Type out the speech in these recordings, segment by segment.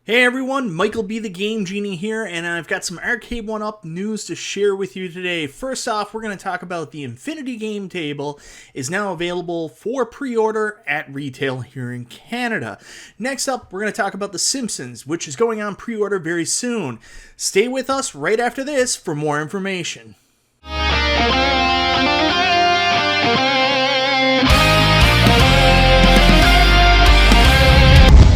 Hey everyone, MichaelBtheGameGenie here, and I've got some Arcade1Up news to share with you today. First off, we're going to talk about the Infinity Game Table is now available for pre-order at retail here in Canada. Next up, we're going to talk about The Simpsons, which is going on pre-order very soon. Stay with us right after this for more information.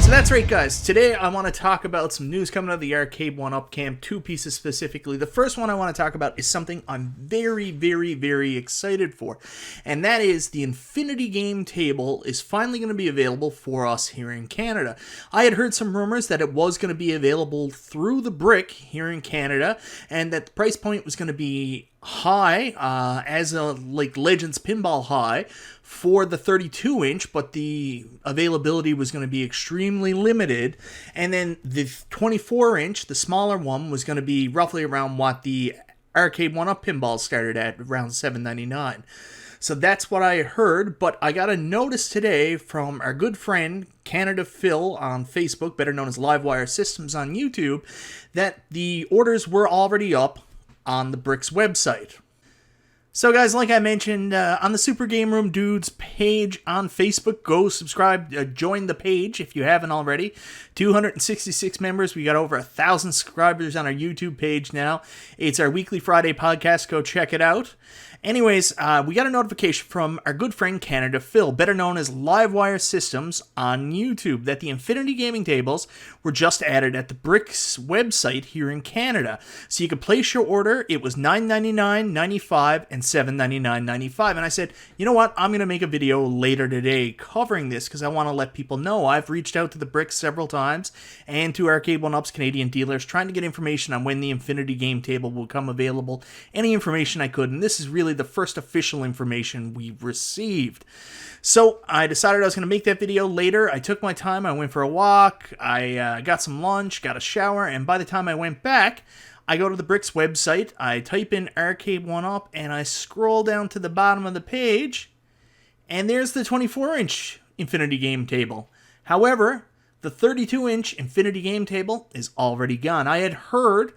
So that's right, guys. Today I want to talk about some news coming out of the Arcade1Up camp, two pieces specifically. The first one I want to talk about is something I'm very excited for, and that is the Infinity Game Table is finally going to be available for us here in Canada. I had heard some rumors that it was going to be available through the Brick here in Canada, and that the price point was going to be high, as a Legends Pinball high for the 32-inch, but the availability was going to be extremely limited. And then the 24-inch, the smaller one, was going to be roughly around what the Arcade1Up pinball started at, around $7.99. So that's what I heard, but I got a notice today from our good friend Canada Phil on Facebook, better known as Livewire Systems on YouTube, that the orders were already up on the Brick's website. So guys, like I mentioned, on the Super Game Room Dudes page on Facebook, go subscribe, join the page if you haven't already. 266 members, we got over 1,000 subscribers on our YouTube page now. It's our weekly Friday podcast, go check it out. Anyways, we got a notification from our good friend Canada Phil, better known as Livewire Systems on YouTube, that the Infinity Gaming Tables were just added at the Brick's website here in Canada. So you could place your order. It was $9.99, $95, and $7.99.95. And I said, you know what? I'm going to make a video later today covering this because I want to let people know. I've reached out to the Brick several times and to Arcade1Up's Canadian dealers trying to get information on when the Infinity Game Table will come available. Any information I could, and this is really the first official information we've received. So I decided I was going to make that video later. I took my time. I went for a walk. I got some lunch, got a shower, and by the time I went back, I go to the Brick's website, I type in Arcade1Up, and I scroll down to the bottom of the page, and there's the 24-inch Infinity Game Table. However, the 32-inch Infinity Game Table is already gone. I had heard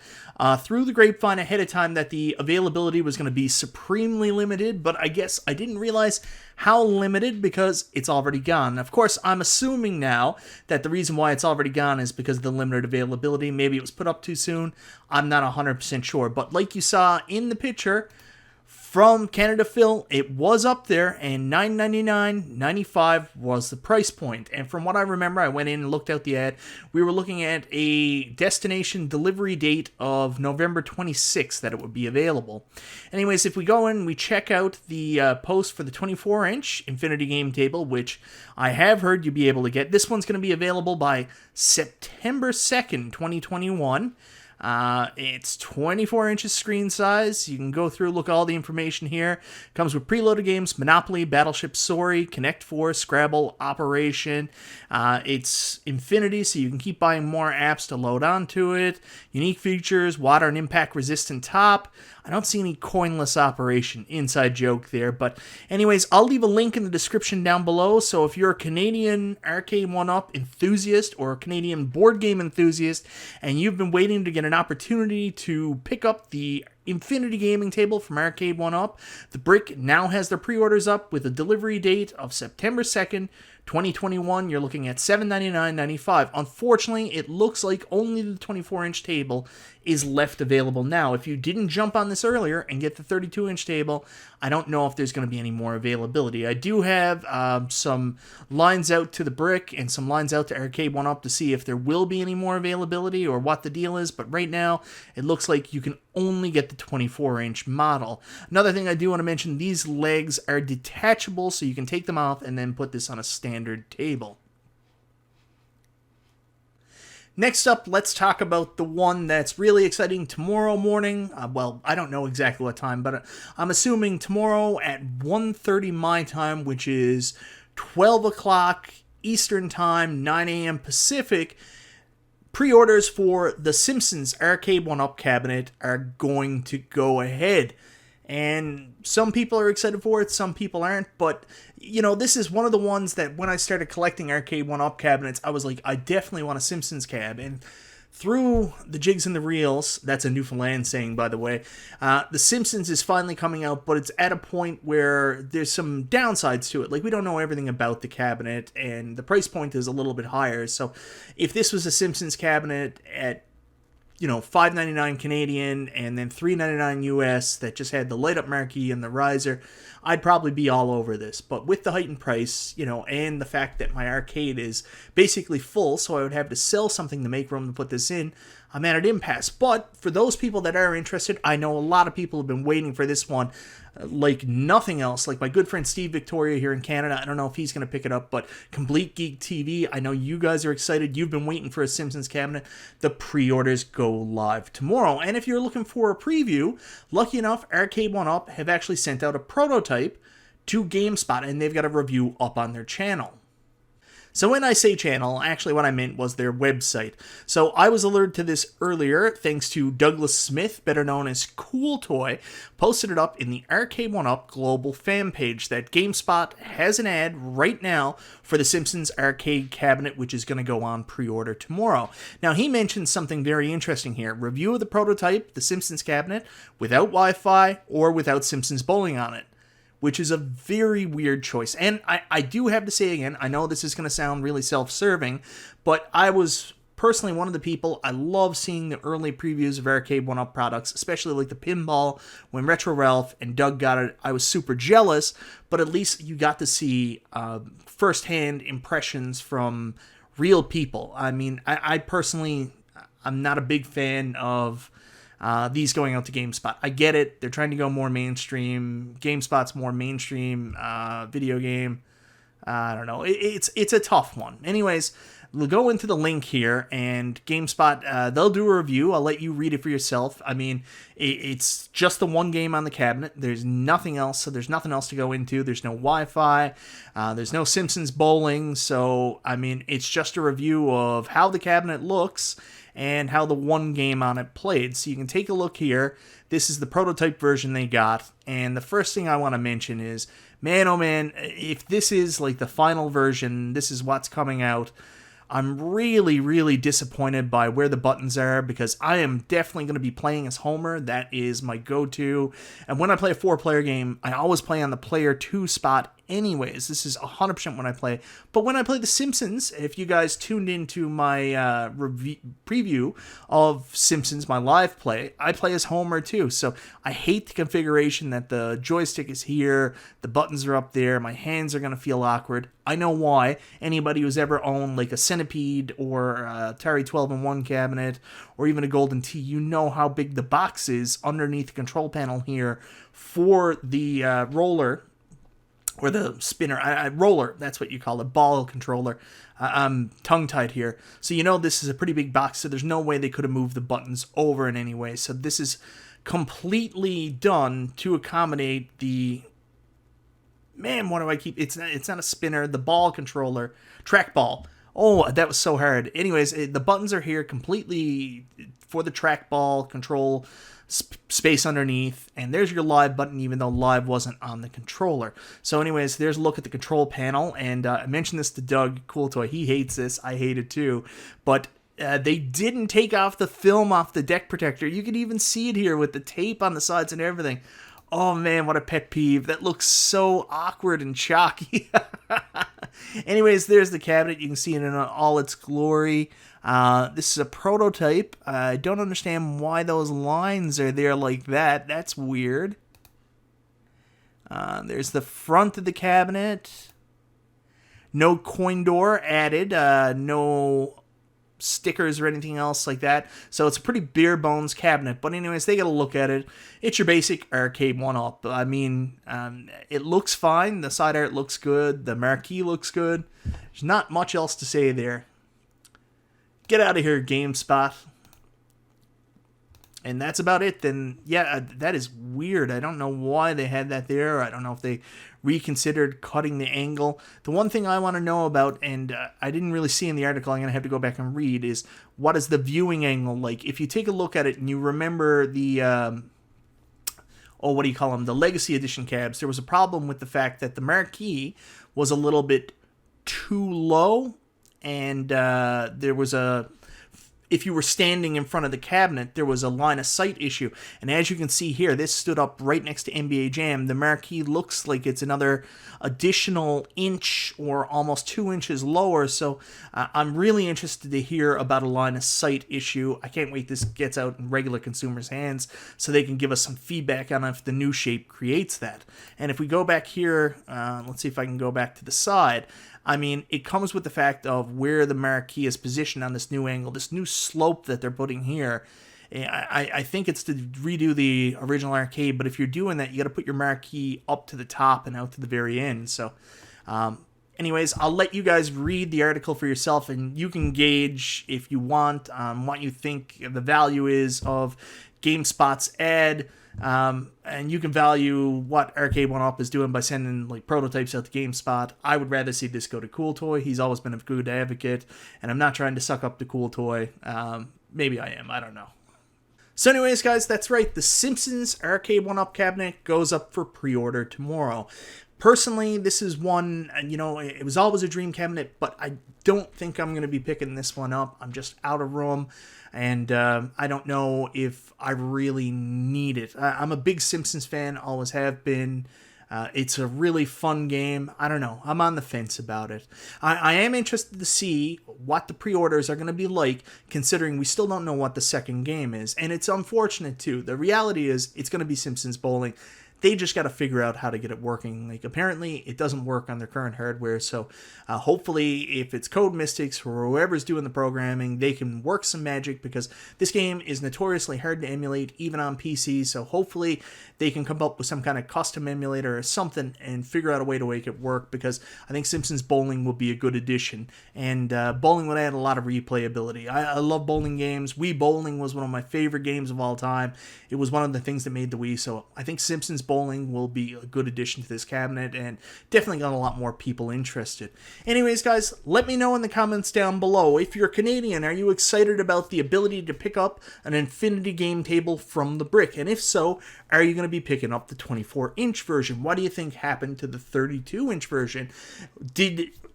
through the grapevine ahead of time that the availability was going to be supremely limited, but I guess I didn't realize how limited because it's already gone. Of course, I'm assuming now that the reason why it's already gone is because of the limited availability. Maybe it was put up too soon. I'm not 100% sure, but like you saw in the picture from Canada Phil, it was up there, and $9.99.95 was the price point. And from what I remember, I went in and looked out the ad. We were looking at a destination delivery date of November 26th that it would be available. Anyways, if we go in, we check out the post for the 24-inch Infinity Game Table, which I have heard you'll be able to get. This one's going to be available by September 2nd, 2021. It's 24 inches screen size. You can go through, look at all the information here. Comes with preloaded games, Monopoly, Battleship Sorry, Connect 4, Scrabble, Operation. It's Infinity, so you can keep buying more apps to load onto it. Unique features, water and impact resistant top. I don't see any coinless operation. Inside joke there. But anyways, I'll leave a link in the description down below. So if you're a Canadian Arcade1Up enthusiast or a Canadian board game enthusiast and you've been waiting to get an opportunity to pick up the Infinity Gaming Table from Arcade1Up, the Brick now has their pre-orders up with a delivery date of September 2nd, 2021. You're looking at $7.99.95. Unfortunately, it looks like only the 24-inch table is left available now. If you didn't jump on this earlier and get the 32-inch table, I don't know if there's going to be any more availability. I do have some lines out to the Brick and some lines out to Arcade1Up to see if there will be any more availability or what the deal is, but right now it looks like you can only get the 24-inch model. Another thing I do want to mention, these legs are detachable, so you can take them off and then put this on a standard table. Next up, let's talk about the one that's really exciting tomorrow morning. Well, I don't know exactly what time, but I'm assuming tomorrow at 1:30 my time, which is 12 o'clock Eastern Time, 9 a.m. Pacific. Pre-orders for the Simpsons Arcade1Up cabinet are going to go ahead. And some people are excited for it, some people aren't. But, you know, this is one of the ones that when I started collecting Arcade1Up cabinets, I was like, I definitely want a Simpsons cab. And through the jigs and the reels, that's a Newfoundland saying, by the way, the Simpsons is finally coming out, but it's at a point where there's some downsides to it. Like, we don't know everything about the cabinet, and the price point is a little bit higher. So if this was a Simpsons cabinet at, you know, $5.99 Canadian and then $3.99 US that just had the light up marquee and the riser, I'd probably be all over this. But with the heightened price, you know, and the fact that my arcade is basically full, so I would have to sell something to make room to put this in, I'm at an impasse. But for those people that are interested, I know a lot of people have been waiting for this one like nothing else. Like my good friend Steve Victoria here in Canada, I don't know if he's going to pick it up, but Complete Geek TV, I know you guys are excited. You've been waiting for a Simpsons cabinet. The pre-orders go live tomorrow. And if you're looking for a preview, lucky enough, Arcade1Up have actually sent out a prototype to GameSpot, and they've got a review up on their channel. So when I say channel, actually what I meant was their website. So I was alerted to this earlier thanks to Douglas Smith, better known as Cool Toy, posted it up in the Arcade1Up global fan page that GameSpot has an ad right now for the Simpsons arcade cabinet, which is going to go on pre-order tomorrow. Now he mentioned something very interesting here. Review of the prototype, the Simpsons cabinet, without Wi-Fi or without Simpsons bowling on it, which is a very weird choice. And I do have to say again, I know this is going to sound really self-serving, but I was personally one of the people, I love seeing the early previews of Arcade1Up products, especially like the pinball. When Retro Ralph and Doug got it, I was super jealous, but at least you got to see first-hand impressions from real people. I mean, I personally, I'm not a big fan of these going out to GameSpot. I get it. They're trying to go more mainstream. GameSpot's more mainstream video game. I don't know. It's a tough one. Anyways, we'll go into the link here, and GameSpot, they'll do a review. I'll let you read it for yourself. I mean, it's just the one game on the cabinet. There's nothing else, so there's nothing else to go into. There's no Wi-Fi. There's no Simpsons bowling. So, I mean, it's just a review of how the cabinet looks and how the one game on it played. So you can take a look here. This is the prototype version they got. And the first thing I want to mention is, man, oh man, if this is like the final version, this is what's coming out, I'm really, really disappointed by where the buttons are, because I am definitely going to be playing as Homer. That is my go-to. And when I play a 4-player game, I always play on the player 2 spot anyways. This is 100% when I play. But when I play The Simpsons, if you guys tuned into my preview of Simpsons, my live play, I play as Homer too. So I hate the configuration that the joystick is here, the buttons are up there, my hands are going to feel awkward. I know why. Anybody who's ever owned like a Centipede or a Atari 12-in-1 cabinet or even a Golden Tee, you know how big the box is underneath the control panel here for the roller, or the spinner, roller, that's what you call it, ball controller. I'm tongue-tied here. So you know this is a pretty big box, so there's no way they could have moved the buttons over in any way. So this is completely done to accommodate the, man, what do I keep, it's not a spinner, the ball controller, trackball. Oh, that was so hard. Anyways, the buttons are here completely for the trackball control space underneath, and there's your live button, even though live wasn't on the controller. So anyways, there's a look at the control panel, and I mentioned this to Doug Cool Toy. He hates this. I hate it too. But they didn't take off the film off the deck protector. You can even see it here with the tape on the sides and everything. Oh man, what a pet peeve. That looks so awkward and chalky. Anyways, there's the cabinet. You can see it in all its glory. This is a prototype. I don't understand why those lines are there like that. That's weird. There's the front of the cabinet. No coin door added. No stickers or anything else like that. So it's a pretty bare bones cabinet. But anyways, they got to look at it. It's your basic Arcade1Up. I mean, it looks fine. The side art looks good. The marquee looks good. There's not much else to say there. Get out of here, GameSpot. And that's about it. Then, yeah, that is weird. I don't know why they had that there. I don't know if they reconsidered cutting the angle. The one thing I want to know about, and I didn't really see in the article, I'm going to have to go back and read, is what is the viewing angle like? If you take a look at it and you remember the or what do you call them, the Legacy Edition cabs, there was a problem with the fact that the marquee was a little bit too low, and there was if you were standing in front of the cabinet, there was a line of sight issue. And as you can see here, this stood up right next to NBA Jam. The marquee looks like it's another additional inch or almost 2 inches lower. So I'm really interested to hear about a line of sight issue. I can't wait this gets out in regular consumers' hands so they can give us some feedback on if the new shape creates that. And if we go back here, let's see if I can go back to the side. I mean, it comes with the fact of where the marquee is positioned on this new angle, this new slope that they're putting here. I think it's to redo the original arcade, but if you're doing that, you got to put your marquee up to the top and out to the very end. So, anyways, I'll let you guys read the article for yourself, and you can gauge, if you want, what you think the value is of GameSpot's ad. And you can value what Arcade1Up is doing by sending like prototypes out to GameSpot. I would rather see this go to Cool Toy. He's always been a good advocate, and I'm not trying to suck up the Cool Toy. Maybe I am. I don't know. So anyways, guys, that's right. The Simpsons Arcade1Up cabinet goes up for pre-order tomorrow. Personally, this is one, it was always a dream cabinet, but I don't think I'm going to be picking this one up. I'm just out of room, and I don't know if I really need it. I'm a big Simpsons fan, always have been. It's a really fun game. I don't know. I'm on the fence about it. I am interested to see what the pre-orders are going to be like, considering we still don't know what the second game is. And it's unfortunate, too. The reality is it's going to be Simpsons Bowling. They just got to figure out how to get it working. Like, apparently, it doesn't work on their current hardware. So, hopefully, if it's Code Mystics or whoever's doing the programming, they can work some magic, because this game is notoriously hard to emulate, even on PC. So, hopefully, they can come up with some kind of custom emulator or something and figure out a way to make it work, because I think Simpsons Bowling will be a good addition. And bowling would add a lot of replayability. I love bowling games. Wii Bowling was one of my favorite games of all time. It was one of the things that made the Wii. So, I think Simpsons Bowling will be a good addition to this cabinet, and definitely got a lot more people interested. Anyways, guys, let me know in the comments down below. If you're Canadian, are you excited about the ability to pick up an Infinity game table from the brick? And if so, are you going to be picking up the 24-inch version? What do you think happened to the 32-inch version?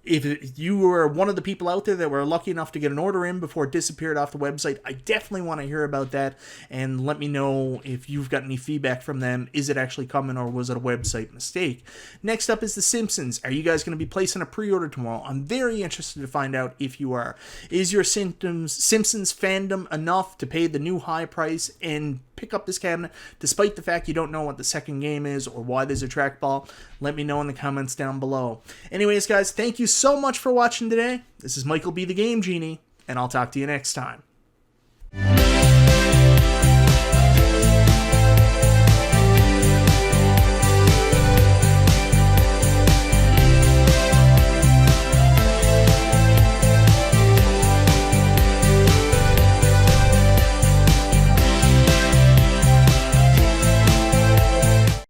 If you were one of the people out there that were lucky enough to get an order in before it disappeared off the website, I definitely want to hear about that, and let me know if you've got any feedback from them. Is it actually coming, or was it a website mistake? Next up is The Simpsons. Are you guys going to be placing a pre-order tomorrow? I'm very interested to find out if you are. Is your Simpsons fandom enough to pay the new high price and pick up this cabinet, despite the fact you don't know what the second game is or why there's a trackball? Let me know in the comments down below. Anyways, guys, thank you so much for watching today. This is Michael B. the Game Genie, and I'll talk to you next time.